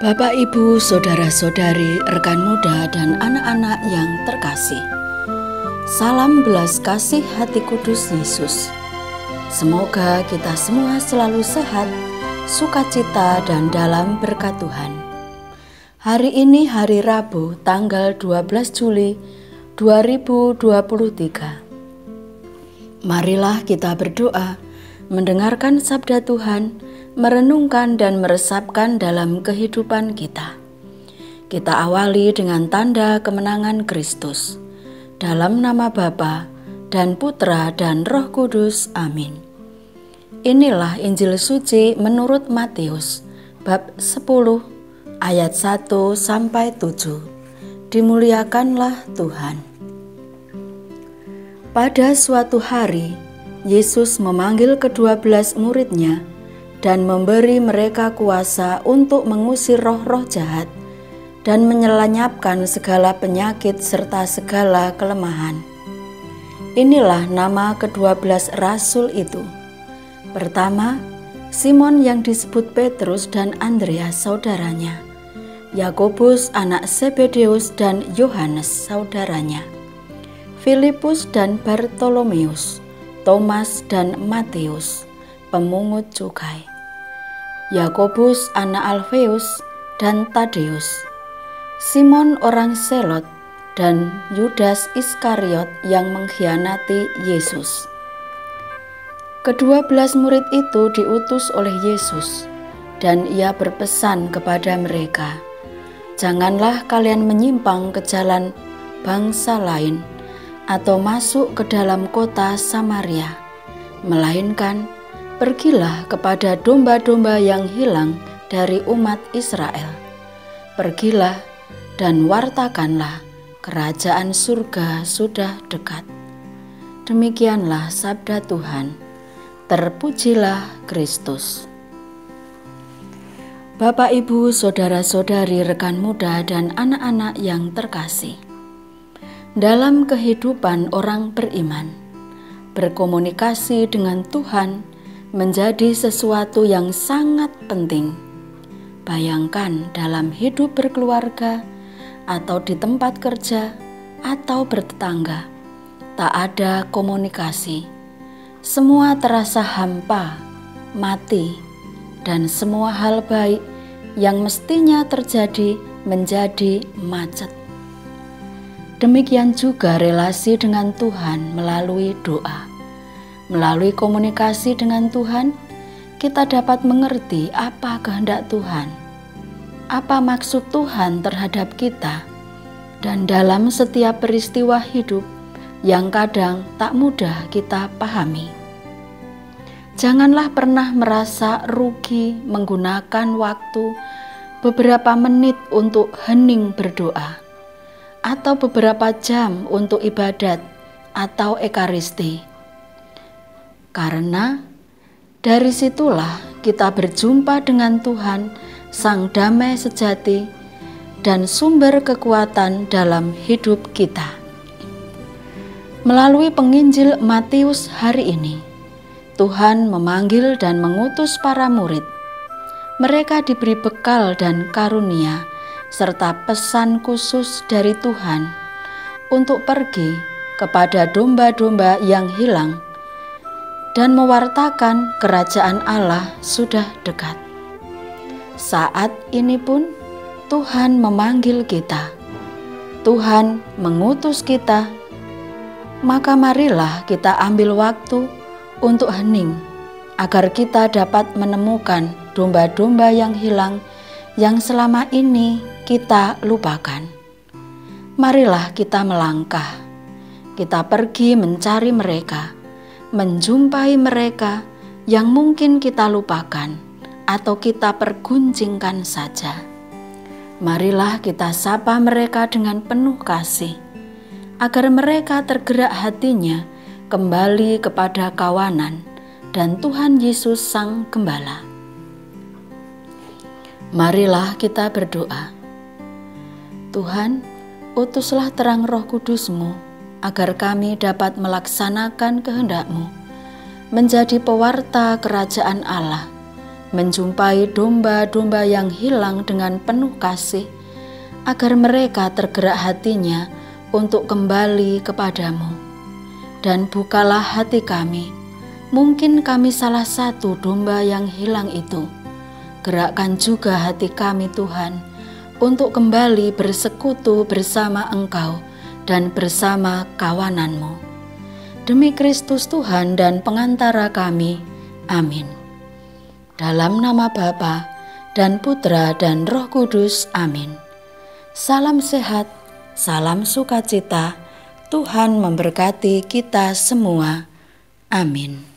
Bapak, Ibu, saudara-saudari, rekan muda, dan anak-anak yang terkasih. Salam belas kasih hati kudus Yesus. Semoga kita semua selalu sehat, sukacita, dan dalam berkat Tuhan. Hari ini hari Rabu, tanggal 12 Juli 2023. Marilah kita berdoa, mendengarkan sabda Tuhan, merenungkan dan meresapkan dalam kehidupan kita. Kita awali dengan tanda kemenangan Kristus. Dalam nama Bapa dan Putra dan Roh Kudus. Amin. Inilah Injil suci menurut Matius, bab 10, ayat 1 sampai 7. Dimuliakanlah Tuhan. Pada suatu hari, Yesus memanggil ke-12 murid-Nya dan memberi mereka kuasa untuk mengusir roh-roh jahat dan menyelenyapkan segala penyakit serta segala kelemahan. Inilah nama ke-12 rasul itu. Pertama, Simon yang disebut Petrus dan Andreas saudaranya, Yakobus anak Zebedeus dan Yohanes saudaranya, Filipus dan Bartolomeus, Thomas dan Matius, pemungut cukai, Yakobus anak Alfeus dan Tadeus, Simon orang Selot, dan Yudas Iskariot yang mengkhianati Yesus. Ke-12 murid itu diutus oleh Yesus, dan Ia berpesan kepada mereka, "Janganlah kalian menyimpang ke jalan bangsa lain atau masuk ke dalam kota Samaria, melainkan pergilah kepada domba-domba yang hilang dari umat Israel. Pergilah dan wartakanlah, kerajaan surga sudah dekat." Demikianlah sabda Tuhan. Terpujilah Kristus. Bapak, Ibu, saudara-saudari, rekan muda, dan anak-anak yang terkasih. Dalam kehidupan orang beriman, berkomunikasi dengan Tuhan menjadi sesuatu yang sangat penting. Bayangkan dalam hidup berkeluarga atau di tempat kerja atau bertetangga, tak ada komunikasi. Semua terasa hampa, mati, dan semua hal baik yang mestinya terjadi menjadi macet. Demikian juga relasi dengan Tuhan melalui doa. Melalui komunikasi dengan Tuhan, kita dapat mengerti apa kehendak Tuhan, apa maksud Tuhan terhadap kita, dan dalam setiap peristiwa hidup yang kadang tak mudah kita pahami. Janganlah pernah merasa rugi menggunakan waktu beberapa menit untuk hening berdoa, atau beberapa jam untuk ibadat atau ekaristi. Karena dari situlah kita berjumpa dengan Tuhan, Sang Damai sejati, dan sumber kekuatan dalam hidup kita. Melalui penginjil Matius hari ini, Tuhan memanggil dan mengutus para murid. Mereka diberi bekal dan karunia, serta pesan khusus dari Tuhan untuk pergi kepada domba-domba yang hilang dan mewartakan kerajaan Allah sudah dekat. Saat ini pun Tuhan memanggil kita. Tuhan mengutus kita. Maka marilah kita ambil waktu untuk hening, agar kita dapat menemukan domba-domba yang hilang yang selama ini kita lupakan. Marilah kita melangkah. Kita pergi mencari mereka, menjumpai mereka yang mungkin kita lupakan atau kita perguncingkan saja. Marilah kita sapa mereka dengan penuh kasih, agar mereka tergerak hatinya kembali kepada kawanan dan Tuhan Yesus Sang Gembala. Marilah kita berdoa. Tuhan, utuslah terang Roh Kudus-Mu agar kami dapat melaksanakan kehendak-Mu, menjadi pewarta kerajaan Allah menjumpai domba-domba yang hilang dengan penuh kasih, agar mereka tergerak hatinya untuk kembali kepadamu. Dan bukalah hati kami, mungkin kami salah satu domba yang hilang itu. Gerakkan juga hati kami Tuhan, untuk kembali bersekutu bersama Engkau dan bersama kawanan-Mu. Demi Kristus Tuhan dan pengantara kami. Amin. Dalam nama Bapa dan Putra dan Roh Kudus. Amin. Salam sehat, salam sukacita. Tuhan memberkati kita semua. Amin.